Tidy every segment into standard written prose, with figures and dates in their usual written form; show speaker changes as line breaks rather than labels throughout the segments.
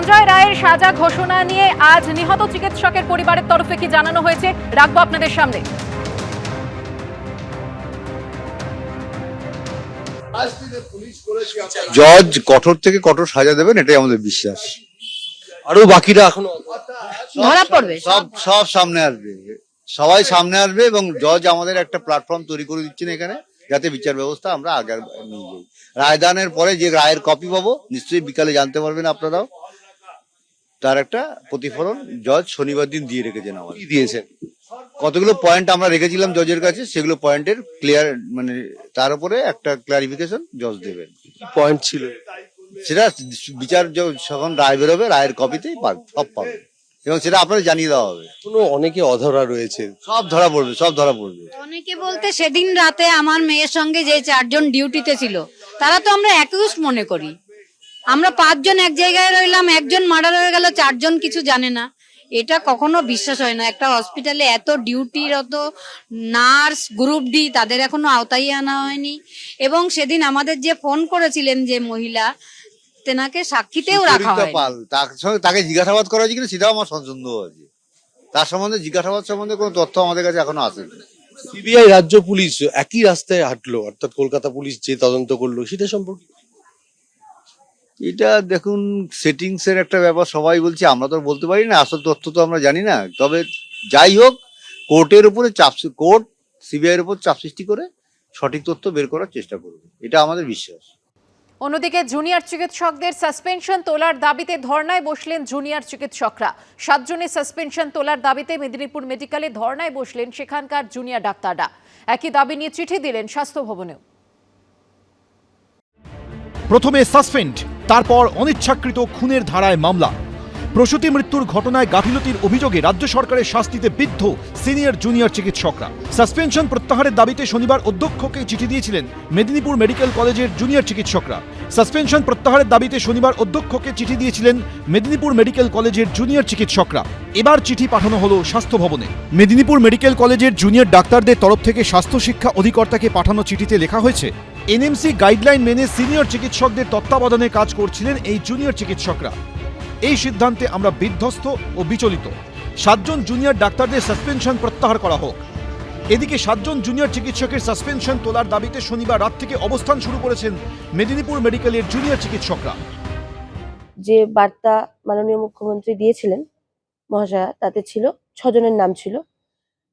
সঞ্জয় রায়ের সাজা ঘোষণা নিয়ে আজ নিহত চিকিৎসকের পরিবারের তরফে কি জানানো হয়েছে রাখবো আপনাদের সামনে।
জজ কঠোর থেকে কঠোর সাজা দেবেন, এটাই আমাদের বিশ্বাস।
আরো বাকিরা এখনো
ধরা পড়বে,
সব সামনে আসবে, সবাই সামনে আসবে এবং জজ আমাদের একটা প্ল্যাটফর্ম তৈরি করে দিচ্ছেন এখানে, যাতে বিচার ব্যবস্থা আমরা আগে নিয়ে যাই। রায়দানের পরে যে রায়ের কপি পাবো নিশ্চয়ই বিকালে জানতে পারবেন আপনারাও, তার একটা প্রতিফলন জজ শনিবার দিন দিয়ে রেখেছেন। আমার
দিয়েছেন
কতগুলো পয়েন্ট আমরা রেখেছিলাম জজের কাছে, সেগুলো পয়েন্টের ক্লিয়ার, মানে তার উপরে একটা ক্লারিফিকেশন জজ দেবেন।
পয়েন্ট ছিল
সেটা বিচার যখন রায় বেরোবে রায়ের কপিতেই সব পাবে এবং সেটা আপনাদের জানিয়ে দেওয়া হবে।
কোনো অনেকে অধরা রয়েছে,
সব ধরা পড়বে।
অনেকে বলতে সেদিন রাতে আমার মেয়ের সঙ্গে যে 4 জন ডিউটিতে ছিল তারা তো আমরা অ্যাকিউজড মনে করি। আমরা 5 জন এক জায়গায় রইলাম, একজন মার্ডার হয়ে গেল, 4 জন কিছু জানে না। এটা কখনো বিশ্বাস হয় না। একটা হসপিটালে এত ডিউটিরত নার্স, গ্রুপ ডি, তাদের এখনো আওতায় আনা হয়নি। এবং সেদিন আমাদের যে ফোন করেছিলেন যে মহিলা, তেনাকে সাক্ষীতেও রাখা হয়।
তাকে জিজ্ঞাসাবাদ করা হয়েছে কিনা সেটাও আমার সন্দেহ আছে। তার সম্বন্ধে জিজ্ঞাসাবাদ সম্বন্ধে কোনো তথ্য আমাদের কাছে এখনো আসেনি।
সিবিআই, রাজ্য পুলিশ একই রাস্তায় হাঁটলো, অর্থাৎ কলকাতা পুলিশ যে তদন্ত করলো সেটা সম্পর্কে
এটা দেখুন, সেটিংস এর একটা ব্যাপার, সবাই বলছে, আমরা তো বলতে পারি না, আসল তথ্য তো আমরা জানি না। তবে যাই হোক, কোর্টের উপরে কোর্ট সিবিআই এর উপর চাপ সৃষ্টি করে সঠিক তথ্য বের করার চেষ্টা করবে, এটা আমাদের বিশ্বাস।
অন্যদিকে জুনিয়র চিকিৎসকদের সাসপেনশন তোলার দাবিতে ধর্নায় বসলেন জুনিয়র চিকিৎসকরা। 7 জনের সাসপেনশন তোলার দাবিতে মেদিনীপুর মেডিকেলে ধর্নায় বসলেন সেখানকার জুনিয়র ডাক্তাররা। একই দাবি নিয়ে চিঠি দিলেন স্বাস্থ্য ভবনেও।
প্রথমে সাসপেন্ড, তারপর অনিচ্ছাকৃত খুনের ধারায় মামলা। প্রসূতি মৃত্যুর ঘটনায় গাফিলতির অভিযোগে রাজ্য সরকারের শাস্তিতে বিদ্ধ সিনিয়র জুনিয়র চিকিৎসকরা। সাসপেনশন প্রত্যাহারের দাবিতে শনিবার অধ্যক্ষকে চিঠি দিয়েছিলেন মেদিনীপুর মেডিকেল কলেজের জুনিয়র চিকিৎসকরা। সাসপেনশন প্রত্যাহারের দাবিতে শনিবার অধ্যক্ষকে চিঠি দিয়েছিলেন মেদিনীপুর মেডিকেল কলেজের জুনিয়র চিকিৎসকরা। এবার চিঠি পাঠানো হলো স্বাস্থ্য ভবনে। মেদিনীপুর মেডিকেল কলেজের জুনিয়র ডাক্তারদের তরফ থেকে স্বাস্থ্য শিক্ষা অধিকর্তাকে পাঠানো চিঠিতে লেখা হয়েছে, এনএমসি গাইডলাইন মেনে সিনিয়র চিকিৎসকদের তত্ত্বাবধানে কাজ করছিলেন এই জুনিয়র চিকিৎসকরা। এই সিদ্ধান্তে আমরা বিধ্বস্ত ও বিচলিত। 7 জন জুনিয়র ডাক্তারদের সাসপেনশন প্রত্যাহার করা হোক। এদিকে 7 জন জুনিয়র চিকিৎসকের সাসপেনশন তোলার দাবিতে শনিবার রাত থেকে অবস্থান শুরু করেছেন মেদিনীপুর মেডিকেলের জুনিয়র চিকিৎসকরা।
যে বার্তা মাননীয় মুখ্যমন্ত্রী দিয়েছিলেন মহাশয়া, তাতে ছিল 6 জনের নাম ছিল।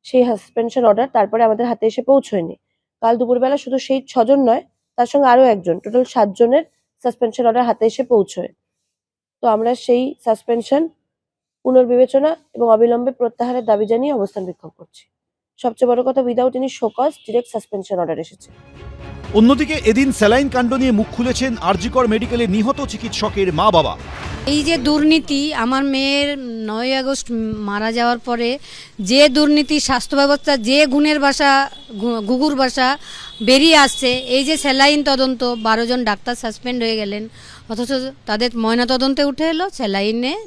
সেই সাসপেনশন অর্ডার তারপরে আমাদের হাতে এসে পৌঁছয়নি। কাল দুপুরবেলা শুধু সেই 6 জন নয়, তার সঙ্গে আরো একজন, টোটাল 7 জনের সাসপেনশন অর্ডার হাতে এসে পৌঁছয়। তো আমরা সেই সাসপেনশন পুনর্বিবেচনা এবং অবিলম্বে প্রত্যাহারের দাবি জানিয়ে অবস্থান বিক্ষোভ করছি। সবচেয়ে বড় কথা, without any show cause direct suspension order এসেছে।
অন্যদিকে এদিন স্যালাইন কাণ্ড নিয়ে মুখ খুলেছেন আরজিকর মেডিকেলে নিহত চিকিৎসকের মা বাবা।
এই যে দুর্নীতি, আমার মেয়ের 9 আগস্ট মারা যাওয়ার পরে যে দুর্নীতি, স্বাস্থ্য ব্যবস্থা যে ঘুঘুর বাসা বেরিয়ে আসছে, এই যে স্যালাইন তদন্ত, 12 জন ডাক্তার সাসপেন্ড হয়ে গেলেন, অথচ তাদের ময়না তদন্তে উঠে এলো স্যালাইনের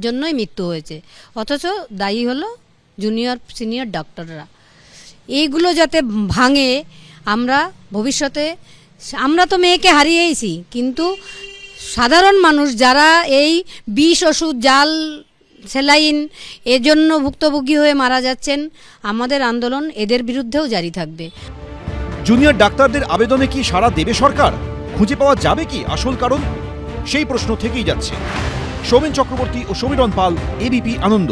জন্যই মৃত্যু হয়েছে, অথচ দায়ী হলো জুনিয়র সিনিয়র ডাক্তাররা। এইগুলো যাতে ভাঙে, আমরা ভবিষ্যতে, আমরা তো মেয়েকে হারিয়েইছি, কিন্তু সাধারণ মানুষ যারা এই বিষ ওষুধ, জাল স্যালাইন এজন্য ভুক্তভোগী হয়ে মারা যাচ্ছেন, আমাদের আন্দোলন এদের বিরুদ্ধেও জারি থাকবে।
জুনিয়র ডাক্তারদের আবেদনে কি সাড়া দেবে সরকার? খুঁজে পাওয়া যাবে কি আসল কারণ? সেই প্রশ্ন থেকেই যাচ্ছে। সৌমেন চক্রবর্তী ও সমীরণ পাল, এবিপি আনন্দ।